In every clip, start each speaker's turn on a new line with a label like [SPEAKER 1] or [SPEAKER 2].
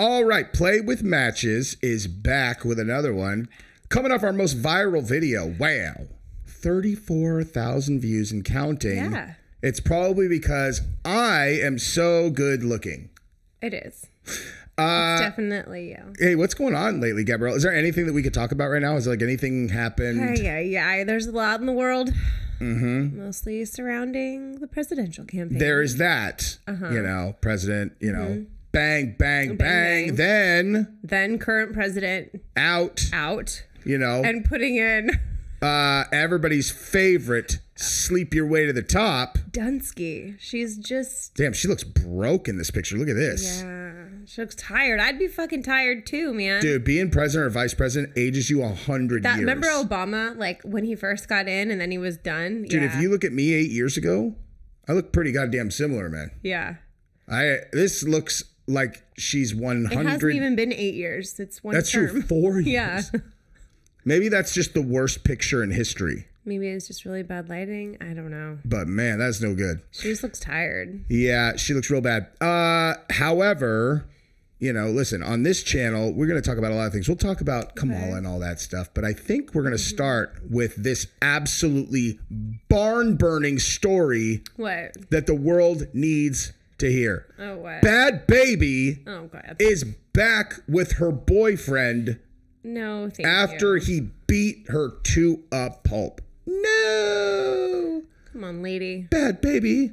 [SPEAKER 1] All right, Play with Matches is back with another one. Coming off our most viral video. Wow. 34,000 views and counting.
[SPEAKER 2] Yeah.
[SPEAKER 1] It's probably because I am so good looking.
[SPEAKER 2] It is. It's definitely you.
[SPEAKER 1] Hey, what's going on lately, Gabrielle? Is there anything that we could talk about right now? Is there like anything happened?
[SPEAKER 2] Yeah. There's a lot in the world. Mostly surrounding the presidential campaign.
[SPEAKER 1] There is that. You know, president, you know, bang, bang, bang. Then
[SPEAKER 2] current president
[SPEAKER 1] out. You know.
[SPEAKER 2] And putting in
[SPEAKER 1] everybody's favorite sleep your way to the top.
[SPEAKER 2] Dunsky. She's just...
[SPEAKER 1] Damn, she looks broke in this picture. Look at this.
[SPEAKER 2] Yeah. She looks tired. I'd be fucking tired too, man.
[SPEAKER 1] Dude, being president or vice president ages you 100 years.
[SPEAKER 2] Remember Obama, like when he first got in and then he was done?
[SPEAKER 1] Dude, if you look at me 8 years ago, I look pretty goddamn similar, man.
[SPEAKER 2] Yeah.
[SPEAKER 1] This looks like she's 100.
[SPEAKER 2] It hasn't even been 8 years. It's one
[SPEAKER 1] That's
[SPEAKER 2] term.
[SPEAKER 1] true. 4 years.
[SPEAKER 2] Yeah.
[SPEAKER 1] Maybe that's just the worst picture in history.
[SPEAKER 2] Maybe it's just really bad lighting. I don't know.
[SPEAKER 1] But man, that's no good.
[SPEAKER 2] She just looks tired.
[SPEAKER 1] Yeah, she looks real bad. However, you know, listen, on this channel, we're going to talk about a lot of things. We'll talk about Kamala and all that stuff. But I think we're going to start with this absolutely barn-burning story that the world needs to hear.
[SPEAKER 2] Oh, what?
[SPEAKER 1] Bad Baby
[SPEAKER 2] God.
[SPEAKER 1] is back with her boyfriend.
[SPEAKER 2] No, thank
[SPEAKER 1] after he beat her to a pulp. No.
[SPEAKER 2] Come on, lady.
[SPEAKER 1] Bad Baby.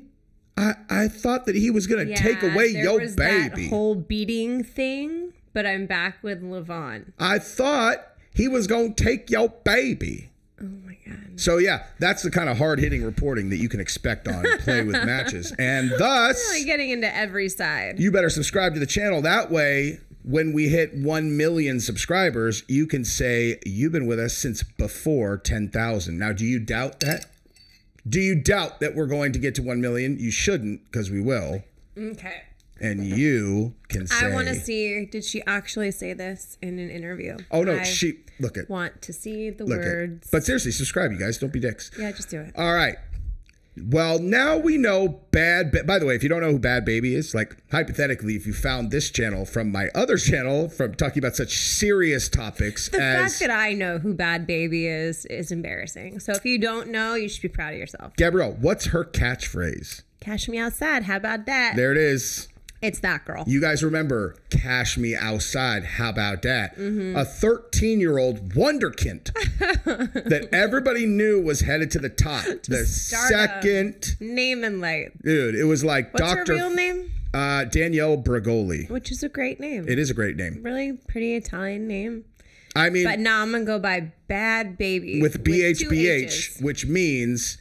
[SPEAKER 1] I thought that he was going to take away your baby.
[SPEAKER 2] That whole beating thing, but I'm back with Levon.
[SPEAKER 1] I thought he was going to take your baby.
[SPEAKER 2] Oh, my God.
[SPEAKER 1] So, yeah, that's the kind of hard-hitting reporting that you can expect on Play with Matches. And thus...
[SPEAKER 2] Really getting into every side.
[SPEAKER 1] You better subscribe to the channel. That way... When we hit 1 million subscribers, you can say you've been with us since before 10,000. Now, do you doubt that? Do you doubt that we're going to get to 1 million? You shouldn't, because we will.
[SPEAKER 2] Okay.
[SPEAKER 1] And you can say...
[SPEAKER 2] I want to see, did she actually say this in an interview?
[SPEAKER 1] Oh, no,
[SPEAKER 2] I want to see the words.
[SPEAKER 1] But seriously, subscribe, you guys. Don't be dicks.
[SPEAKER 2] Yeah, just do it.
[SPEAKER 1] All right. Well, now we know by the way, if you don't know who Bad Baby is, like hypothetically, if you found this channel from my other channel from talking about such serious topics
[SPEAKER 2] the fact that I know who Bad Baby is embarrassing. So if you don't know, you should be proud of yourself.
[SPEAKER 1] Gabrielle, what's her catchphrase?
[SPEAKER 2] Cash me outside. How about that?
[SPEAKER 1] There it is.
[SPEAKER 2] It's that girl.
[SPEAKER 1] You guys remember Cash Me Outside. How about that? A 13-year-old wonderkind that everybody knew was headed to the top. The second
[SPEAKER 2] name and light.
[SPEAKER 1] Dude, it was like
[SPEAKER 2] What's her real name?
[SPEAKER 1] Danielle Bregoli.
[SPEAKER 2] Which is a great name.
[SPEAKER 1] It is a great name.
[SPEAKER 2] Really pretty Italian name.
[SPEAKER 1] I mean,
[SPEAKER 2] but now I'm gonna go by Bad Baby
[SPEAKER 1] with BHBH, which means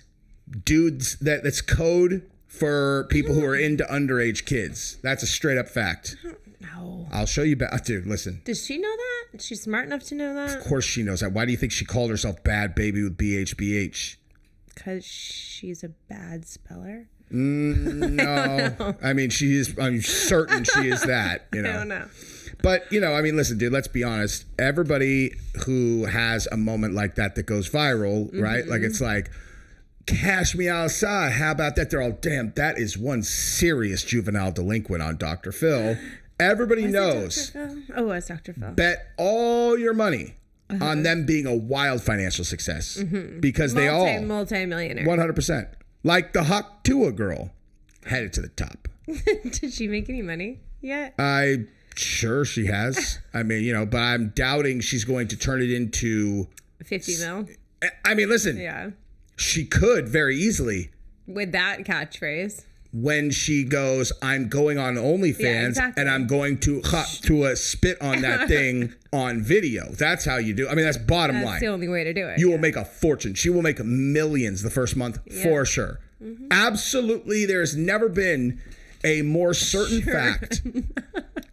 [SPEAKER 1] dudes. That's code for people who are into underage kids. That's a straight up fact.
[SPEAKER 2] No.
[SPEAKER 1] I'll show you. Dude, listen.
[SPEAKER 2] Does she know that? Is she smart enough to know that?
[SPEAKER 1] Of course she knows that. Why do you think she called herself Bad Baby with BHBH?
[SPEAKER 2] Because she's a bad speller?
[SPEAKER 1] No. I mean, I'm certain she is that. You know.
[SPEAKER 2] I don't know.
[SPEAKER 1] But, you know, I mean, listen, dude, let's be honest. Everybody who has a moment like that goes viral, right? Like, it's like, Cash me outside. How about that? They're all, damn, that is one serious juvenile delinquent on Dr. Phil. Everybody knows.
[SPEAKER 2] Oh, it's Dr. Phil.
[SPEAKER 1] Bet all your money on them being a wild financial success. Because they all...
[SPEAKER 2] Multi-millionaire.
[SPEAKER 1] 100%. Like the Hawk Tua girl headed to the top.
[SPEAKER 2] Did she make any money yet?
[SPEAKER 1] Sure she has. I mean, you know, but I'm doubting she's going to turn it into...
[SPEAKER 2] 50 mil?
[SPEAKER 1] I mean, listen.
[SPEAKER 2] Yeah.
[SPEAKER 1] She could very easily.
[SPEAKER 2] With that catchphrase.
[SPEAKER 1] When she goes, I'm going on OnlyFans and I'm going to spit on that thing on video. That's how you do. I mean, that's bottom line.
[SPEAKER 2] That's the only way to do it.
[SPEAKER 1] You will make a fortune. She will make millions the first month for sure. Absolutely. There's never been a more certain fact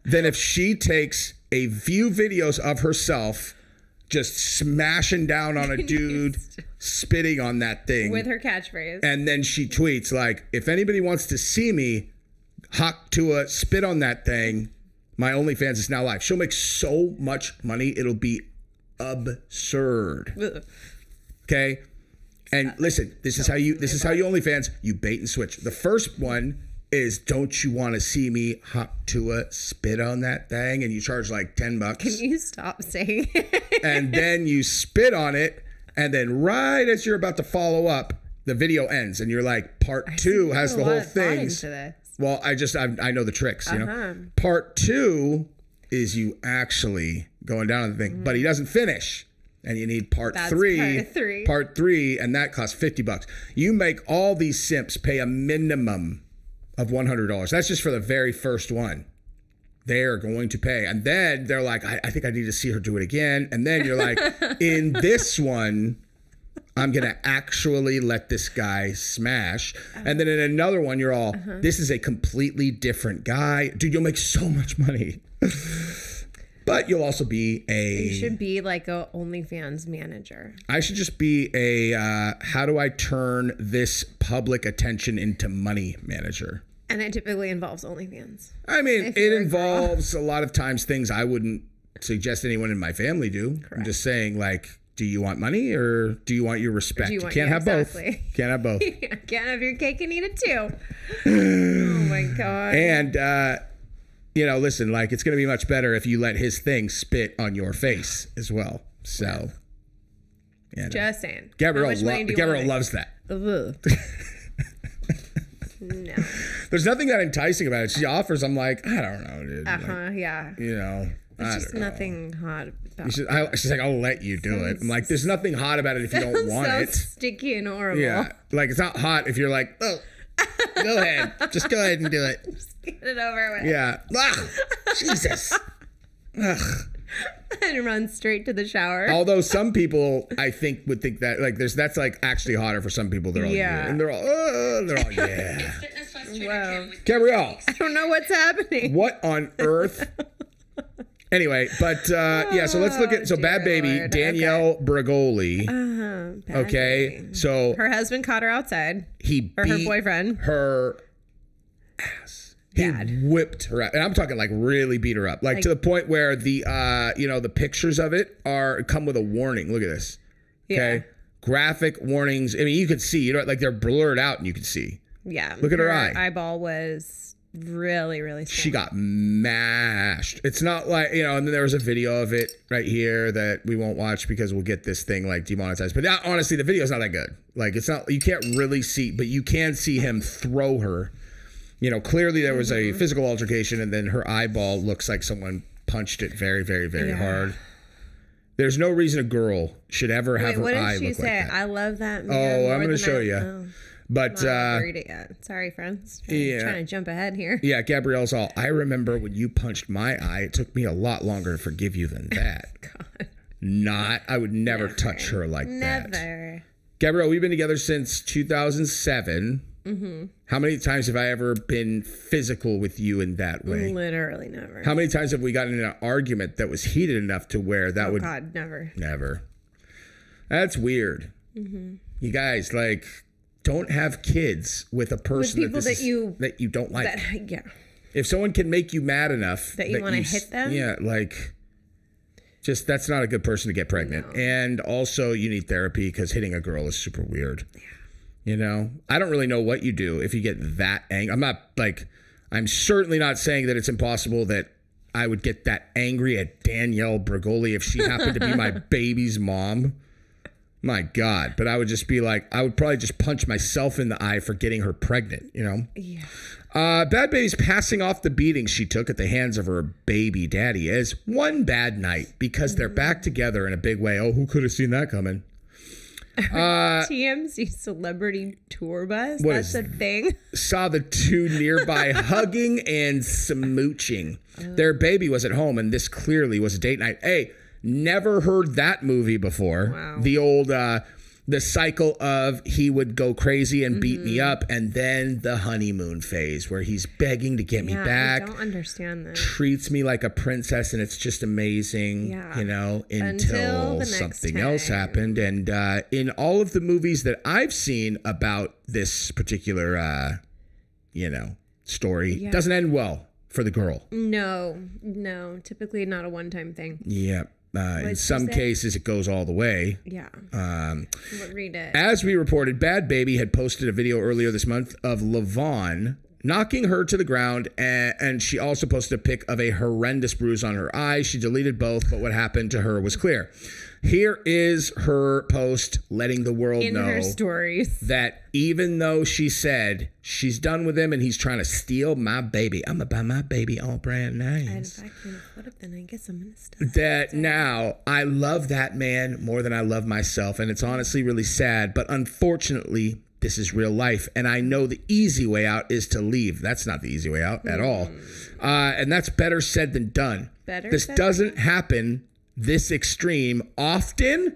[SPEAKER 1] than if she takes a few videos of herself just smashing down on a dude, spitting on that thing.
[SPEAKER 2] With her catchphrase.
[SPEAKER 1] And then she tweets like, if anybody wants to see me Hawk Tua spit on that thing, my OnlyFans is now live. She'll make so much money, it'll be absurd. Okay? And listen, this is how you OnlyFans, you bait and switch. The first one is, don't you want to see me hop to a spit on that thing? And you charge like $10.
[SPEAKER 2] Can you stop saying it?
[SPEAKER 1] And then you spit on it. And then right as you're about to follow up, the video ends. And you're like, part 2 has the whole thing. Well, I know the tricks, you know. Part 2 is you actually going down on the thing, but he doesn't finish. And you need part 3. Part 3, and that costs $50. You make all these simps pay a minimum of $100. That's just for the very first one. They're going to pay. And then they're like, I think I need to see her do it again. And then you're like, in this one, I'm going to actually let this guy smash. And then in another one, you're all, this is a completely different guy. Dude, you'll make so much money. But you'll also be
[SPEAKER 2] You should be like a OnlyFans manager.
[SPEAKER 1] I should just be a, how do I turn this public attention into money manager?
[SPEAKER 2] And it typically involves OnlyFans.
[SPEAKER 1] I mean, it involves a lot of times things I wouldn't suggest anyone in my family do. Correct. I'm just saying, like, do you want money or do you want your respect? You can't have both. Can't have both.
[SPEAKER 2] You can't have your cake and eat it too. Oh my God.
[SPEAKER 1] And, you know, listen, like, it's going to be much better if you let his thing spit on your face as well. So, yeah.
[SPEAKER 2] Just saying.
[SPEAKER 1] Gabrielle loves that.
[SPEAKER 2] No.
[SPEAKER 1] There's nothing that enticing about it. She offers, I'm like, I don't know, dude.
[SPEAKER 2] Yeah.
[SPEAKER 1] You know,
[SPEAKER 2] There's just nothing hot about
[SPEAKER 1] it. She's like, I'll let you do it. I'm like, there's nothing hot about it if you don't want it.
[SPEAKER 2] Sticky and horrible.
[SPEAKER 1] Yeah. Like, it's not hot if you're like, oh, go ahead. Just go ahead and do it.
[SPEAKER 2] Just get it over with.
[SPEAKER 1] Yeah. Ugh, Jesus. Ugh.
[SPEAKER 2] And run straight to the shower.
[SPEAKER 1] Although some people, I think, would think that, like, that's like actually hotter for some people. They're all, yeah. And they're all, yeah.
[SPEAKER 2] Wow.
[SPEAKER 1] Gabrielle.
[SPEAKER 2] I don't know what's happening.
[SPEAKER 1] What on earth? Anyway, but yeah, so let's look at, BHAD baby, Lord. Danielle Bregoli. Okay.
[SPEAKER 2] Baby.
[SPEAKER 1] So
[SPEAKER 2] her husband caught her outside.
[SPEAKER 1] Or
[SPEAKER 2] her boyfriend.
[SPEAKER 1] Her ass. He whipped her up. And I'm talking like really beat her up. Like to the point where the, you know, the pictures of it come with a warning. Look at this. Okay. Yeah. Graphic warnings. I mean, you could see, you know, like they're blurred out and you could see.
[SPEAKER 2] Yeah.
[SPEAKER 1] Look at her eye.
[SPEAKER 2] Eyeball was really, really small.
[SPEAKER 1] She got mashed. It's not like, you know, and then there was a video of it right here that we won't watch because we'll get this thing like demonetized. But honestly, the video is not that good. Like it's not, you can't really see, but you can see him throw her. You know, clearly there was a physical altercation and then her eyeball looks like someone punched it very, very, very hard. There's no reason a girl should ever have her eye look like that.
[SPEAKER 2] I love that.
[SPEAKER 1] Oh, I'm going to show you. Oh. But
[SPEAKER 2] I haven't read it yet. Sorry, friends. Trying to jump ahead here.
[SPEAKER 1] Yeah, Gabrielle's all, I remember when you punched my eye, it took me a lot longer to forgive you than that. God. I would never touch her like that.
[SPEAKER 2] Never.
[SPEAKER 1] Gabrielle, we've been together since 2007. How many times have I ever been physical with you in that way?
[SPEAKER 2] Literally never.
[SPEAKER 1] How many times have we gotten in an argument that was heated enough to where that would...
[SPEAKER 2] God, never.
[SPEAKER 1] Never. That's weird. You guys, like, don't have kids with a person that you don't like.
[SPEAKER 2] Yeah.
[SPEAKER 1] If someone can make you mad enough...
[SPEAKER 2] That you want to hit them?
[SPEAKER 1] Yeah, like... Just, that's not a good person to get pregnant. No. And also, you need therapy because hitting a girl is super weird. Yeah. You know, I don't really know what you do if you get that angry. I'm certainly not saying that it's impossible that I would get that angry at Danielle Bregoli if she happened to be my baby's mom. My God. But I would just be like, I would probably just punch myself in the eye for getting her pregnant, you know?
[SPEAKER 2] Yeah.
[SPEAKER 1] BHAD baby's passing off the beating she took at the hands of her baby daddy as one bad night because they're back together in a big way. Oh, who could have seen that coming?
[SPEAKER 2] TMZ celebrity tour bus. That's a thing.
[SPEAKER 1] Saw the two nearby hugging and smooching. Their baby was at home, and this clearly was a date night. Hey, never heard that movie before. Wow. The old the cycle of he would go crazy and beat me up, and then the honeymoon phase where he's begging to get me back.
[SPEAKER 2] I don't understand that.
[SPEAKER 1] Treats me like a princess, and it's just amazing, you know, until something else happened. And in all of the movies that I've seen about this particular, you know, story, doesn't end well for the girl.
[SPEAKER 2] No, typically not a one-time thing.
[SPEAKER 1] Yeah. In some cases, it goes all the way.
[SPEAKER 2] Yeah. Read it.
[SPEAKER 1] As we reported, BHAD baby had posted a video earlier this month of Lavon knocking her to the ground, and she also posted a pic of a horrendous bruise on her eye. She deleted both, but what happened to her was clear. Here is her post letting the world know
[SPEAKER 2] in her stories
[SPEAKER 1] that even though she said she's done with him and he's trying to steal my baby, I'm gonna buy my baby all brand names.
[SPEAKER 2] And if I can't afford it, then I guess I'm gonna stop.
[SPEAKER 1] That now I love that man more than I love myself, and it's honestly really sad, but unfortunately this is real life, and I know the easy way out is to leave. That's not the easy way out at all, and that's better said than done. This doesn't happen this extreme often.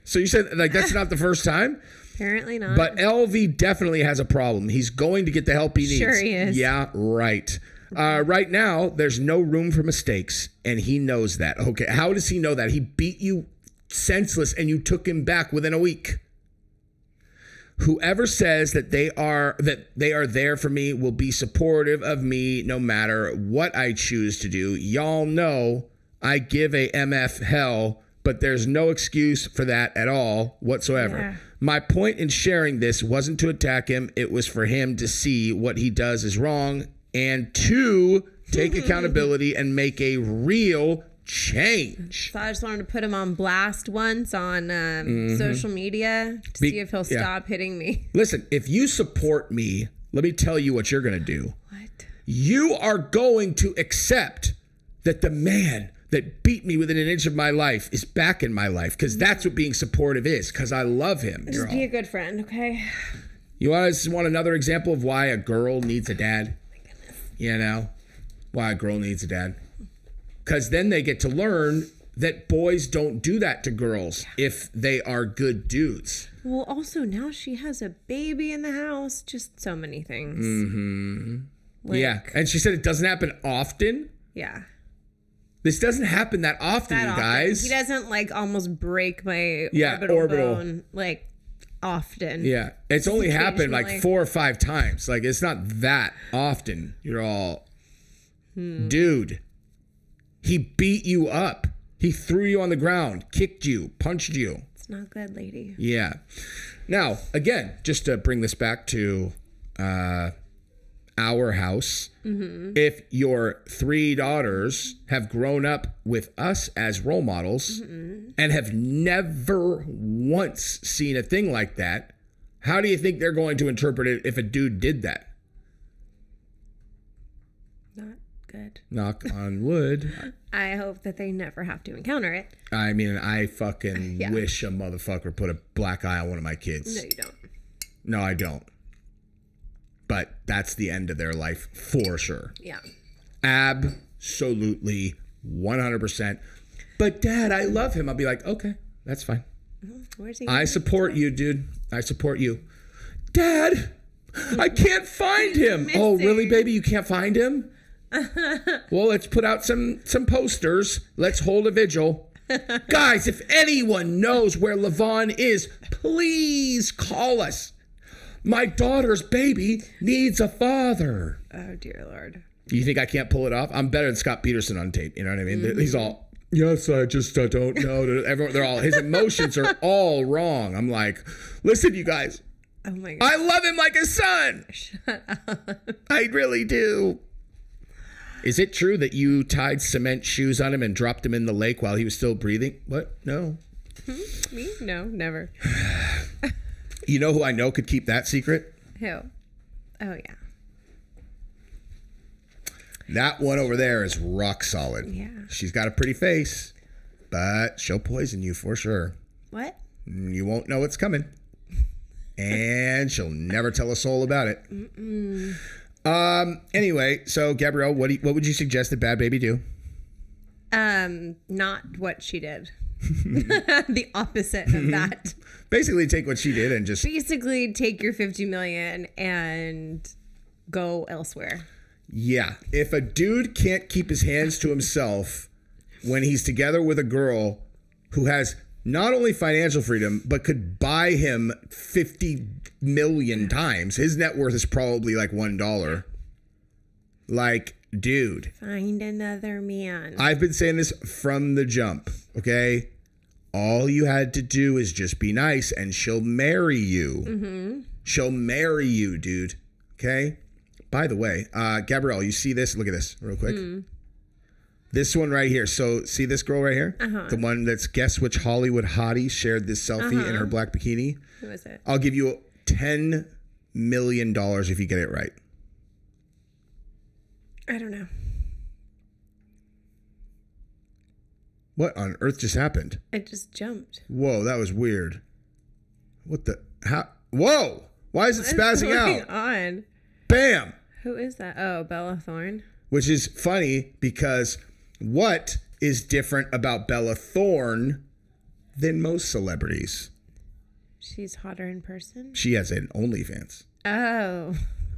[SPEAKER 1] So you said like that's not the first time?
[SPEAKER 2] Apparently not.
[SPEAKER 1] But LV definitely has a problem. He's going to get the help he needs.
[SPEAKER 2] Sure he is.
[SPEAKER 1] Yeah, right. Right now, there's no room for mistakes, and he knows that. Okay, how does he know that? He beat you senseless, and you took him back within a week. Whoever says that they are there for me will be supportive of me no matter what I choose to do. Y'all know I give a MF hell, but there's no excuse for that at all whatsoever. Yeah. My point in sharing this wasn't to attack him. It was for him to see what he does is wrong and to take accountability and make a real change.
[SPEAKER 2] So I just wanted to put him on blast once on social media to see if he'll stop hitting me.
[SPEAKER 1] Listen, if you support me, let me tell you what you're going to do.
[SPEAKER 2] What?
[SPEAKER 1] You are going to accept that the man that beat me within an inch of my life is back in my life, because that's what being supportive is, because I love him.
[SPEAKER 2] Just be a good friend, okay?
[SPEAKER 1] You guys want another example of why a girl needs a dad?
[SPEAKER 2] Oh my goodness.
[SPEAKER 1] You know? Why a girl needs a dad? Because then they get to learn that boys don't do that to girls if they are good dudes.
[SPEAKER 2] Well, also now she has a baby in the house. Just so many things.
[SPEAKER 1] Yeah. And she said it doesn't happen often.
[SPEAKER 2] Yeah.
[SPEAKER 1] This doesn't happen that often, you guys.
[SPEAKER 2] He doesn't like almost break my orbital bone like often.
[SPEAKER 1] Yeah. It's only happened like 4 or 5 times. Like it's not that often. You're all, dude. He beat you up. He threw you on the ground, kicked you, punched you.
[SPEAKER 2] It's not good, lady.
[SPEAKER 1] Yeah. Now, again, just to bring this back to our house, if your 3 daughters have grown up with us as role models and have never once seen a thing like that, how do you think they're going to interpret it if a dude did that?
[SPEAKER 2] Not good.
[SPEAKER 1] Knock on wood.
[SPEAKER 2] I hope that they never have to encounter it.
[SPEAKER 1] I mean, I fucking wish a motherfucker put a black eye on one of my kids.
[SPEAKER 2] No, you don't.
[SPEAKER 1] No, I don't. But that's the end of their life for sure.
[SPEAKER 2] Yeah.
[SPEAKER 1] Absolutely 100%. But Dad, I love him. I'll be like, okay, that's fine.
[SPEAKER 2] Where's he?
[SPEAKER 1] I support you, dude. I support you. Dad, I can't find him. Oh, really, baby? You can't find him? Well, let's put out some posters. Let's hold a vigil. Guys, if anyone knows where Levon is, please call us. My daughter's baby needs a father.
[SPEAKER 2] Oh, dear Lord.
[SPEAKER 1] You think I can't pull it off? I'm better than Scott Peterson on tape. You know what I mean? He's all, yes, I just don't know. Everyone, they're all, his emotions are all wrong. I'm like, listen, you guys.
[SPEAKER 2] Oh, my God.
[SPEAKER 1] I love him like a son.
[SPEAKER 2] Shut up.
[SPEAKER 1] I really do. Is it true that you tied cement shoes on him and dropped him in the lake while he was still breathing? What? No.
[SPEAKER 2] Me? No, never.
[SPEAKER 1] You know who I know could keep that secret?
[SPEAKER 2] Who? Oh, yeah.
[SPEAKER 1] That one over there is rock solid.
[SPEAKER 2] Yeah.
[SPEAKER 1] She's got a pretty face, but she'll poison you for sure.
[SPEAKER 2] What?
[SPEAKER 1] You won't know it's coming. And she'll never tell a soul about it. Anyway, so Gabrielle, what would you suggest that Bad Baby do?
[SPEAKER 2] Not what she did. The opposite of that.
[SPEAKER 1] Basically take what she did and just
[SPEAKER 2] basically take your 50 million and go elsewhere.
[SPEAKER 1] Yeah. If a dude can't keep his hands to himself when he's together with a girl who has not only financial freedom, but could buy him 50 million times, his net worth is probably like $1. Like, dude.
[SPEAKER 2] Find another man.
[SPEAKER 1] I've been saying this from the jump, okay? All you had to do is just be nice and she'll marry you. She'll marry you, dude. Okay? By the way, Gabrielle, you see this? Look at this real quick. This one right here. So see this girl right here? The one that's guess which Hollywood hottie shared this selfie in her black bikini?
[SPEAKER 2] Who is it?
[SPEAKER 1] I'll give you $10 million if you get it right.
[SPEAKER 2] I don't know.
[SPEAKER 1] What on earth just happened?
[SPEAKER 2] It just jumped.
[SPEAKER 1] Whoa, that was weird. What the? How? Whoa! Why is it spazzing out?
[SPEAKER 2] What's going on?
[SPEAKER 1] Bam!
[SPEAKER 2] Who is that? Oh, Bella Thorne.
[SPEAKER 1] Which is funny because what is different about Bella Thorne than most celebrities?
[SPEAKER 2] She's hotter in person.
[SPEAKER 1] She has an OnlyFans.
[SPEAKER 2] Oh.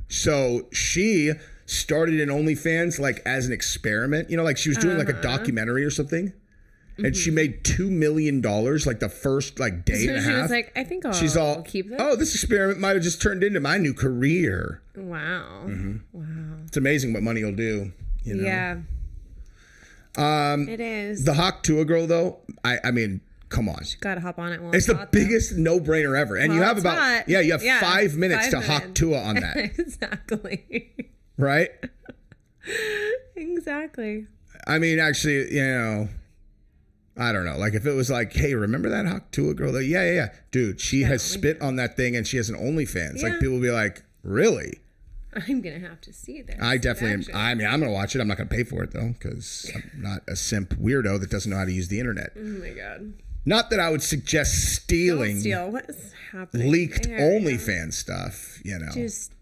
[SPEAKER 1] So she started in OnlyFans like as an experiment. You know, like she was doing like a documentary or something. And she made $2 million like the first like day and a half.
[SPEAKER 2] She was like, I think I'll keep this.
[SPEAKER 1] Oh, this experiment might have just turned into my new career.
[SPEAKER 2] Wow. Wow.
[SPEAKER 1] It's amazing what money will do. You know?
[SPEAKER 2] Yeah. It is.
[SPEAKER 1] The Hawk Tua girl though, I mean, come on.
[SPEAKER 2] Gotta hop on it.
[SPEAKER 1] It's the biggest no-brainer ever. And you have about, you have 5 minutes to Hawk Tua on that.
[SPEAKER 2] Exactly.
[SPEAKER 1] Right?
[SPEAKER 2] Exactly.
[SPEAKER 1] I mean, actually, you know, I don't know. Like if it was like, hey, remember that Hawk Tua girl? Like, yeah. Dude, she has spit on that thing and she has an OnlyFans.
[SPEAKER 2] Yeah.
[SPEAKER 1] Like people will be like, really?
[SPEAKER 2] I'm going to have to see this.
[SPEAKER 1] I definitely am. I mean, I'm going to watch it. I'm not going to pay for it though because I'm not a simp weirdo that doesn't know how to use the internet.
[SPEAKER 2] Oh my God.
[SPEAKER 1] Not that I would suggest stealing.
[SPEAKER 2] Don't steal. What is happening?
[SPEAKER 1] Leaked OnlyFans stuff, you know.
[SPEAKER 2] Just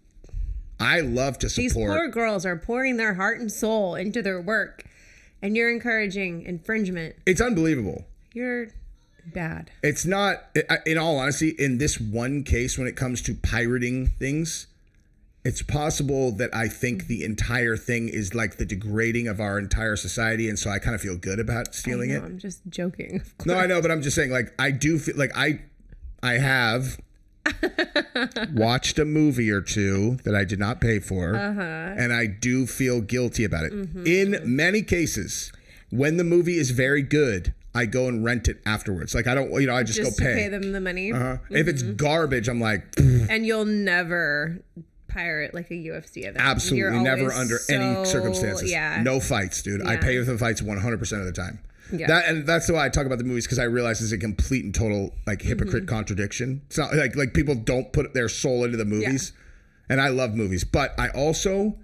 [SPEAKER 1] I love to support.
[SPEAKER 2] These poor girls are pouring their heart and soul into their work, and you're encouraging infringement.
[SPEAKER 1] It's unbelievable.
[SPEAKER 2] You're bad.
[SPEAKER 1] It's not, in all honesty, in this one case when it comes to pirating things, it's possible that I think the entire thing is like the degrading of our entire society, and so I kind of feel good about stealing it.
[SPEAKER 2] I'm just joking. Of course.
[SPEAKER 1] No, I know, but I'm just saying, like, I do feel like I have watched a movie or two that I did not pay for, and I do feel guilty about it. In many cases, when the movie is very good, I go and rent it afterwards. Like I don't, you know, I just go pay
[SPEAKER 2] them the money.
[SPEAKER 1] If it's garbage, I'm like,
[SPEAKER 2] and you'll never pirate like a UFC event.
[SPEAKER 1] Absolutely never under any circumstances.
[SPEAKER 2] Yeah.
[SPEAKER 1] No fights, dude. I pay for the fights 100% of the time.
[SPEAKER 2] Yeah.
[SPEAKER 1] And that's why I talk about the movies, because I realize it's a complete and total like hypocrite contradiction. It's not like people don't put their soul into the movies, and I love movies, but I also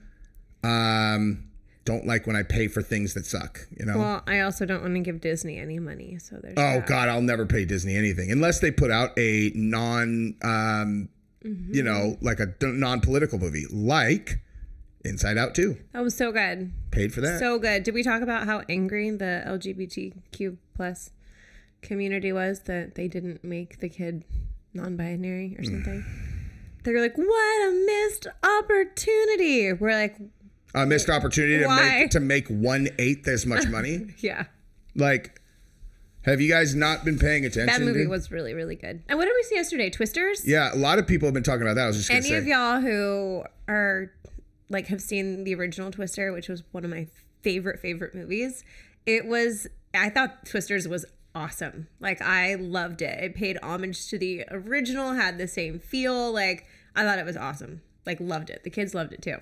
[SPEAKER 1] don't like when I pay for things that suck. You know.
[SPEAKER 2] Well, I also don't want to give Disney any money, so there's.
[SPEAKER 1] Oh God, I'll never pay Disney anything unless they put out a you know, like a non-political movie, like Inside Out 2.
[SPEAKER 2] That was so good.
[SPEAKER 1] Paid for that.
[SPEAKER 2] So good. Did we talk about how angry the LGBTQ plus community was that they didn't make the kid non-binary or something? They were like, what a missed opportunity. We're like,
[SPEAKER 1] a missed opportunity to make 1/8 as much money.
[SPEAKER 2] Yeah.
[SPEAKER 1] Like, have you guys not been paying attention?
[SPEAKER 2] That movie was really, really good. And what did we see yesterday? Twisters?
[SPEAKER 1] Yeah, a lot of people have been talking about that. I was just going to say.
[SPEAKER 2] Any of y'all who are like have seen the original Twister, which was one of my favorite movies, I thought Twisters was awesome. Like I loved it. It paid homage to the original, had the same feel. Like I thought it was awesome. Like loved it. The kids loved it too.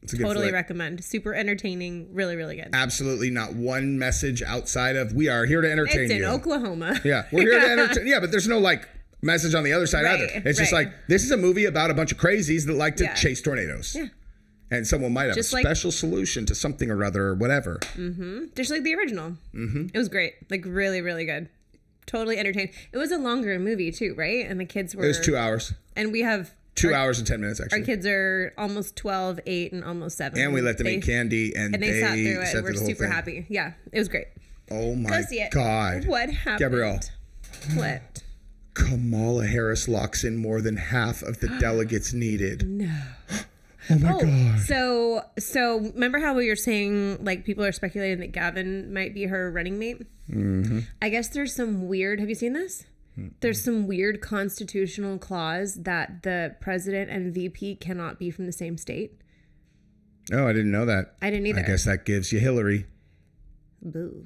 [SPEAKER 1] It's a good
[SPEAKER 2] totally
[SPEAKER 1] flick.
[SPEAKER 2] recommend. Super entertaining. Really, really good.
[SPEAKER 1] Absolutely not one message outside of we are here to entertain
[SPEAKER 2] you. It's
[SPEAKER 1] you.
[SPEAKER 2] in Oklahoma.
[SPEAKER 1] Yeah, we're here to entertain. Yeah, but there's no like message on the other side either. It's just like this is a movie about a bunch of crazies that like to chase tornadoes. Yeah. And someone might have just a special solution to something or other or whatever.
[SPEAKER 2] Just like the original. It was great. Like really, really good. Totally entertaining. It was a longer movie too, right? And the kids were...
[SPEAKER 1] It was 2 hours.
[SPEAKER 2] And we have...
[SPEAKER 1] 2 hours and 10 minutes, actually.
[SPEAKER 2] Our kids are almost 12, 8, and almost 7.
[SPEAKER 1] And we let them eat candy, and they
[SPEAKER 2] sat through it. We're
[SPEAKER 1] the whole
[SPEAKER 2] super
[SPEAKER 1] thing.
[SPEAKER 2] happy. Yeah, it was great.
[SPEAKER 1] Oh my God.
[SPEAKER 2] What happened?
[SPEAKER 1] Gabrielle.
[SPEAKER 2] What?
[SPEAKER 1] Kamala Harris locks in more than half of the delegates needed.
[SPEAKER 2] No.
[SPEAKER 1] Oh my God.
[SPEAKER 2] So remember how we were saying like people are speculating that Gavin might be her running mate? I guess there's some weird, have you seen this? There's some weird constitutional clause that the president and VP cannot be from the same state.
[SPEAKER 1] Oh, I didn't know that.
[SPEAKER 2] I didn't either.
[SPEAKER 1] I guess that gives you Hillary.
[SPEAKER 2] Boo.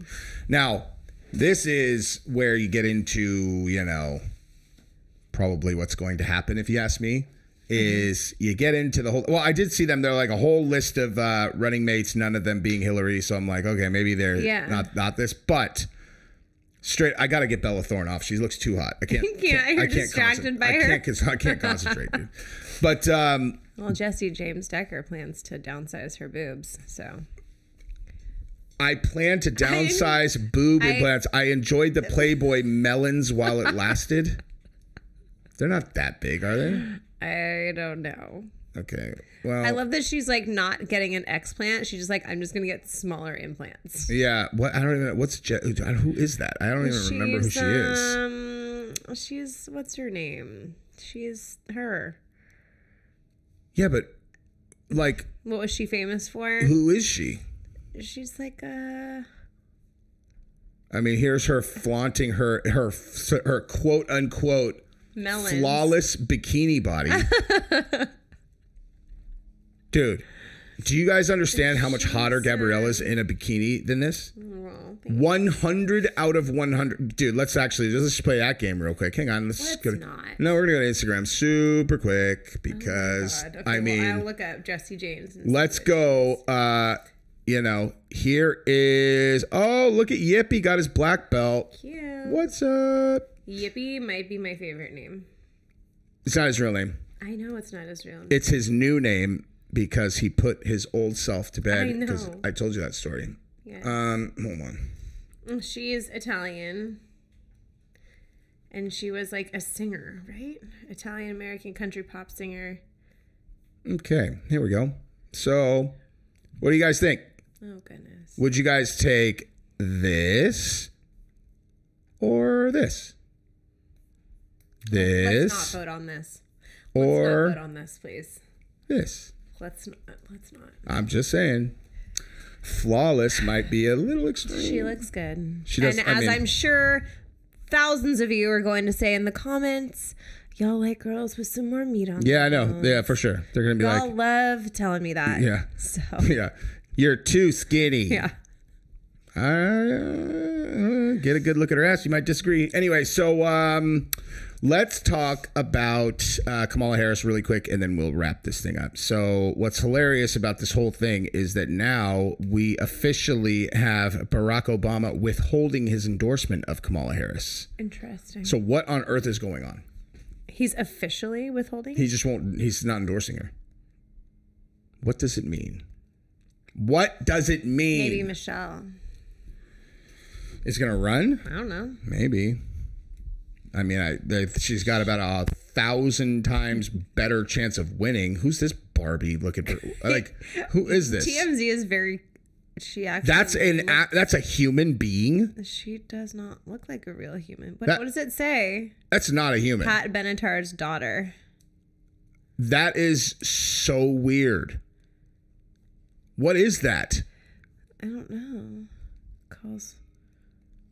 [SPEAKER 1] Now, this is where you get into, you know, probably what's going to happen, if you ask me, is you get into the whole... Well, I did see them. They're like a whole list of running mates, none of them being Hillary. So I'm like, okay, maybe they're not this. But straight, I got to get Bella Thorne off. She looks too hot. I can't.
[SPEAKER 2] You're distracted by her.
[SPEAKER 1] I can't concentrate, dude. But...
[SPEAKER 2] well, Jesse James Decker plans to downsize her boobs, so...
[SPEAKER 1] I plan to downsize boob implants. I enjoyed the Playboy melons while it lasted. They're not that big, are they?
[SPEAKER 2] I don't know.
[SPEAKER 1] Okay. Well,
[SPEAKER 2] I love that she's like not getting an explant. She's just like, I'm just gonna get smaller implants.
[SPEAKER 1] Yeah. What? I don't even know. Who is that? I don't even remember who she is.
[SPEAKER 2] She's what's her name? She's her.
[SPEAKER 1] Yeah, but like,
[SPEAKER 2] what was she famous for?
[SPEAKER 1] Who is she?
[SPEAKER 2] She's like
[SPEAKER 1] I mean, here's her flaunting her quote unquote melons. Flawless bikini body. Dude, do you guys understand how much hotter Gabriella's in a bikini than this? Well, 100 out of 100. Dude, let's just play that game real quick. Hang on. Let's go. No, we're going to go to Instagram super quick because,
[SPEAKER 2] okay, I mean... I'll look up Jesse James.
[SPEAKER 1] Let's go. Here is... Oh, look at Yippee. Got his black belt.
[SPEAKER 2] Cute.
[SPEAKER 1] What's up?
[SPEAKER 2] Yippee might be my favorite name.
[SPEAKER 1] It's not his real name.
[SPEAKER 2] I know it's not his real name.
[SPEAKER 1] It's his new name because he put his old self to bed.
[SPEAKER 2] I know.
[SPEAKER 1] Because I told you that story.
[SPEAKER 2] Yeah.
[SPEAKER 1] Hold on.
[SPEAKER 2] She's Italian. And she was like a singer, right? Italian-American country pop singer.
[SPEAKER 1] Okay, here we go. So, what do you guys think?
[SPEAKER 2] Oh, goodness.
[SPEAKER 1] Would you guys take this or this? This.
[SPEAKER 2] Let's not vote on this.
[SPEAKER 1] Or
[SPEAKER 2] let's not vote on this, please.
[SPEAKER 1] This.
[SPEAKER 2] Let's not.
[SPEAKER 1] I'm just saying. Flawless might be a little extreme.
[SPEAKER 2] She looks good.
[SPEAKER 1] She does.
[SPEAKER 2] And I'm sure thousands of you are going to say in the comments, y'all like girls with some more meat on them.
[SPEAKER 1] Yeah, I know. Yeah, for sure. They're going to be
[SPEAKER 2] y'all love telling me that.
[SPEAKER 1] Yeah.
[SPEAKER 2] So.
[SPEAKER 1] Yeah. You're too skinny.
[SPEAKER 2] Yeah.
[SPEAKER 1] Get a good look at her ass. You might disagree. Anyway, so let's talk about Kamala Harris really quick, and then we'll wrap this thing up. So what's hilarious about this whole thing is that now we officially have Barack Obama withholding his endorsement of Kamala Harris.
[SPEAKER 2] Interesting.
[SPEAKER 1] So what on earth is going on?
[SPEAKER 2] He's officially withholding?
[SPEAKER 1] He just won't. He's not endorsing her. What does it mean? What does it mean?
[SPEAKER 2] Maybe Michelle
[SPEAKER 1] is going to run?
[SPEAKER 2] I don't know.
[SPEAKER 1] Maybe. I mean, she's got about 1,000 times better chance of winning. Who's this Barbie looking for? Like, who is this?
[SPEAKER 2] TMZ is very... She actually...
[SPEAKER 1] That's a human being?
[SPEAKER 2] She does not look like a real human. What does it say?
[SPEAKER 1] That's not a human.
[SPEAKER 2] Pat Benatar's daughter.
[SPEAKER 1] That is so weird. What is that?
[SPEAKER 2] I don't know.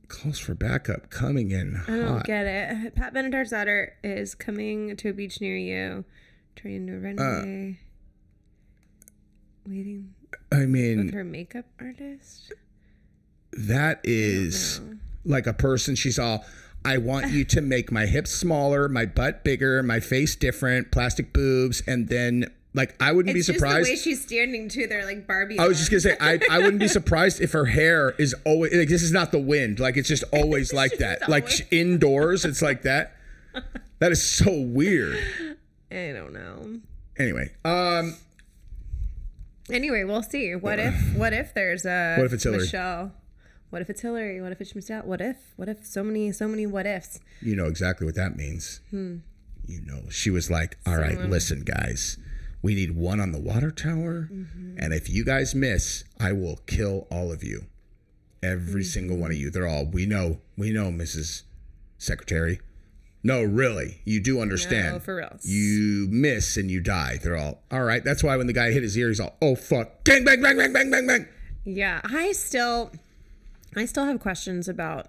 [SPEAKER 1] Calls for backup coming in hot.
[SPEAKER 2] I don't get it. Pat Benatar's daughter is coming to a beach near you, trying to run away. Waiting.
[SPEAKER 1] I mean,
[SPEAKER 2] with her makeup artist.
[SPEAKER 1] That is like a person. She's all, I want you to make my hips smaller, my butt bigger, my face different, plastic boobs, and then. Like, I wouldn't be surprised.
[SPEAKER 2] It's just the way she's standing, too. They're like Barbie.
[SPEAKER 1] I was just going to say, I wouldn't be surprised if her hair is always, like, this is not the wind. Like, it's just always like that. Like, indoors, it's like that. That is so weird.
[SPEAKER 2] I don't know.
[SPEAKER 1] Anyway.
[SPEAKER 2] Anyway, we'll see. What if there's a...
[SPEAKER 1] What if it's Hillary?
[SPEAKER 2] Michelle? What if it's Hillary? What if it's Michelle? What if? So many what ifs.
[SPEAKER 1] You know exactly what that means. You know, she was like, all right, listen, guys. We need one on the water tower. Mm-hmm. And if you guys miss, I will kill all of you. Every single one of you. They're all, we know, Mrs. Secretary. No, really. You do understand.
[SPEAKER 2] No, for real.
[SPEAKER 1] You miss and you die. They're all right. That's why when the guy hit his ear, he's all, oh, fuck. Bang, bang, bang, bang, bang, bang, bang.
[SPEAKER 2] Yeah. I still have questions about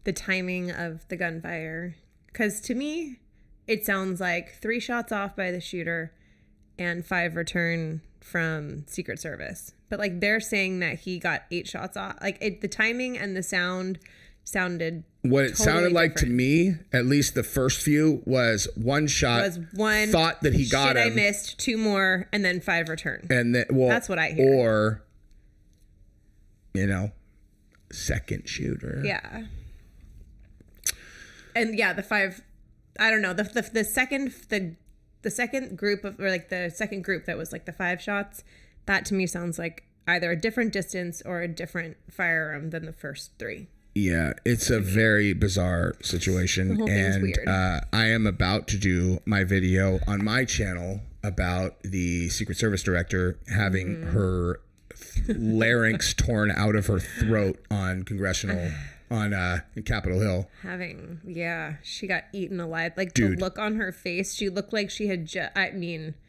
[SPEAKER 2] the timing of the gunfire. Because to me, it sounds like 3 shots off by the shooter and 5 return from Secret Service. But like they're saying that he got 8 shots off. Like the timing and the sound sounded
[SPEAKER 1] what it sounded like to me, at least the first few, was one shot.
[SPEAKER 2] Was one
[SPEAKER 1] thought that he got him.
[SPEAKER 2] I missed 2 more, and then 5 return.
[SPEAKER 1] And then, well,
[SPEAKER 2] that's what I hear.
[SPEAKER 1] Or, you know, second shooter.
[SPEAKER 2] Yeah. And yeah, the 5. I don't know. The second group of, or like the second group that was like the 5 shots. That to me sounds like either a different distance or a different firearm than the first 3.
[SPEAKER 1] Yeah, it's a very bizarre situation.
[SPEAKER 2] The whole thing's
[SPEAKER 1] and
[SPEAKER 2] weird.
[SPEAKER 1] I am about to do my video on my channel about the Secret Service director having her larynx torn out of her throat on Capitol Hill.
[SPEAKER 2] She got eaten alive. Like,
[SPEAKER 1] dude,
[SPEAKER 2] the look on her face, she looked like she had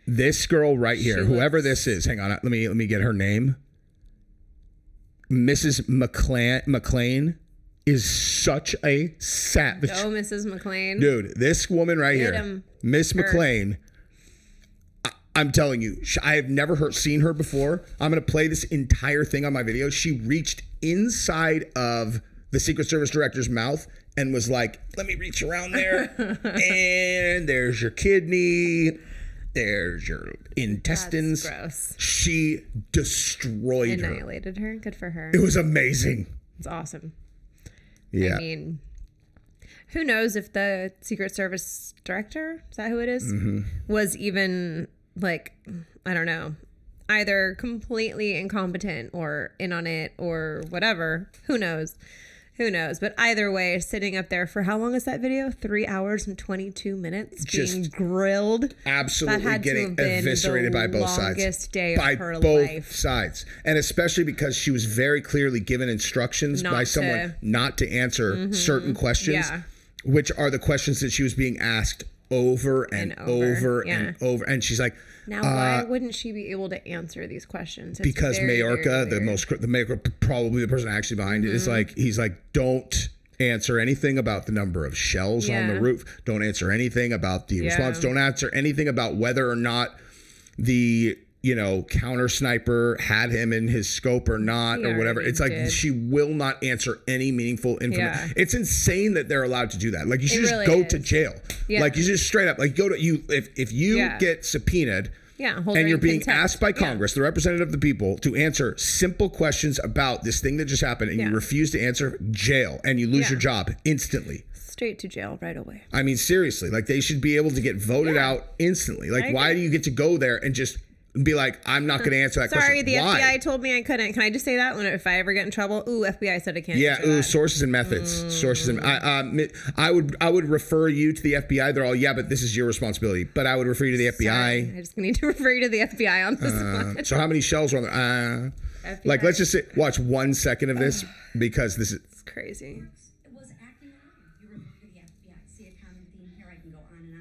[SPEAKER 1] this girl right here, whoever this is, hang on, let me get her name. Mrs. McLean is such a savage.
[SPEAKER 2] Oh, Mrs. McLean.
[SPEAKER 1] Dude, this woman right here, Miss McLean, I'm telling you, I have never seen her before. I'm going to play this entire thing on my video. She reached inside of the Secret Service director's mouth and was like, let me reach around there. And there's your kidney. There's your intestines.
[SPEAKER 2] That's gross.
[SPEAKER 1] She destroyed her.
[SPEAKER 2] Annihilated her. Good for her.
[SPEAKER 1] It was amazing.
[SPEAKER 2] It's awesome.
[SPEAKER 1] Yeah.
[SPEAKER 2] I mean, who knows if the Secret Service director, is that who it is, was even like, I don't know, either completely incompetent or in on it or whatever. Who knows? Who knows? But either way, sitting up there for how long is that video? 3 hours and 22 minutes being grilled.
[SPEAKER 1] Absolutely getting eviscerated by both sides.
[SPEAKER 2] Longest day of her life.
[SPEAKER 1] By both sides. And especially because she was very clearly given instructions by someone not to answer certain questions, which are the questions that she was being asked over and over and over. And she's like,
[SPEAKER 2] now, why wouldn't she be able to answer these questions? It's
[SPEAKER 1] because Mayorkas, probably the person actually behind it, is like, he's like, don't answer anything about the number of shells on the roof. Don't answer anything about the response. Don't answer anything about whether or not the, counter sniper had him in his scope or not or whatever. It's like she will not answer any meaningful information. Yeah. It's insane that they're allowed to do that. Like, you should just go to jail. Yeah. Like, you just straight up, like, go to you. If you get subpoenaed and you're being asked by Congress, the representative of the people, to answer simple questions about this thing that just happened, and you refuse to answer, jail, and you lose your job instantly.
[SPEAKER 2] Straight to jail right away.
[SPEAKER 1] I mean, seriously, like, they should be able to get voted out instantly. Like, why do you get to go there and just be like, I'm not going to answer that question?
[SPEAKER 2] Sorry, the FBI told me I couldn't. Can I just say that if I ever get in trouble? Ooh, FBI said I can't.
[SPEAKER 1] Yeah. Ooh, sources and methods. Sources and I would refer you to the FBI. They're all, but this is your responsibility. But I would refer you to the FBI.
[SPEAKER 2] Sorry, I just need to refer you to the FBI on this one.
[SPEAKER 1] So how many shells are on there? Like, let's just watch 1 second of this because this is
[SPEAKER 2] crazy.
[SPEAKER 3] It was acting on. You refer to the FBI. See a common theme here. I can go on and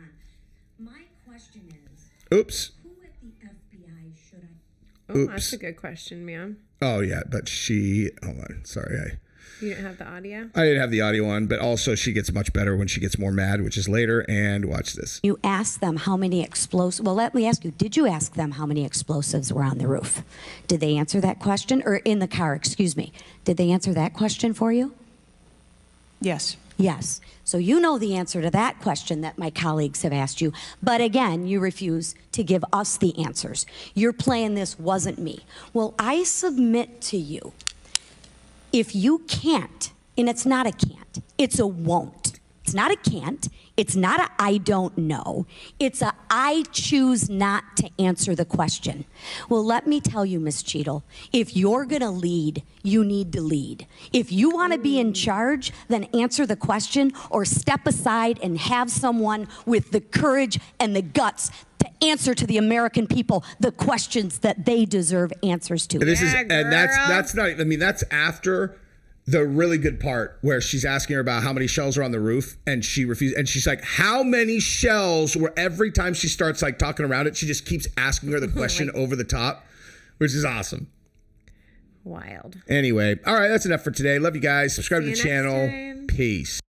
[SPEAKER 3] on. My question is.
[SPEAKER 1] Oops.
[SPEAKER 2] Oh, that's a good question, ma'am.
[SPEAKER 1] Oh, yeah, but hold on. Sorry.
[SPEAKER 2] You didn't have the audio?
[SPEAKER 1] I didn't have the audio on, but also she gets much better when she gets more mad, which is later. And watch this.
[SPEAKER 3] You asked them how many explosives. Well, let me ask you, did you ask them how many explosives were on the roof? Did they answer that question? Or in the car, excuse me. Did they answer that question for you?
[SPEAKER 4] Yes.
[SPEAKER 3] Yes. So you know the answer to that question that my colleagues have asked you. But again, you refuse to give us the answers. You're playing this wasn't me. Well, I submit to you, if you can't, and it's not a can't, it's a won't. It's not a can't. It's not a I don't know. It's a I choose not to answer the question. Well, let me tell you, Ms. Cheadle, if you're going to lead, you need to lead. If you want to be in charge, then answer the question or step aside and have someone with the courage and the guts to answer to the American people the questions that they deserve answers to.
[SPEAKER 1] And that's not, I mean, that's after the really good part where she's asking her about how many shells are on the roof, and she refused. And she's like, how many shells? Where every time she starts like talking around it, she just keeps asking her the question over the top, which is awesome.
[SPEAKER 2] Wild.
[SPEAKER 1] Anyway, all right, that's enough for today. Love you guys. Subscribe to the channel. Peace.